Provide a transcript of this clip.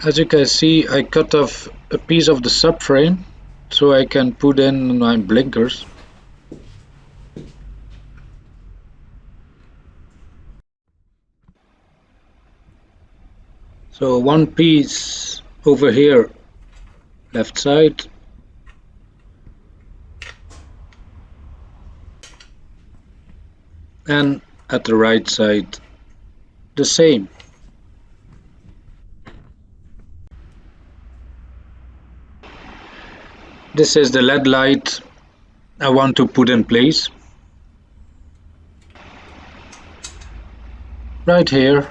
As you can see, I cut off a piece of the subframe so I can put in my blinkers. So one piece over here, left side, and at the right side the same. This is the LED light I want to put in place. Right here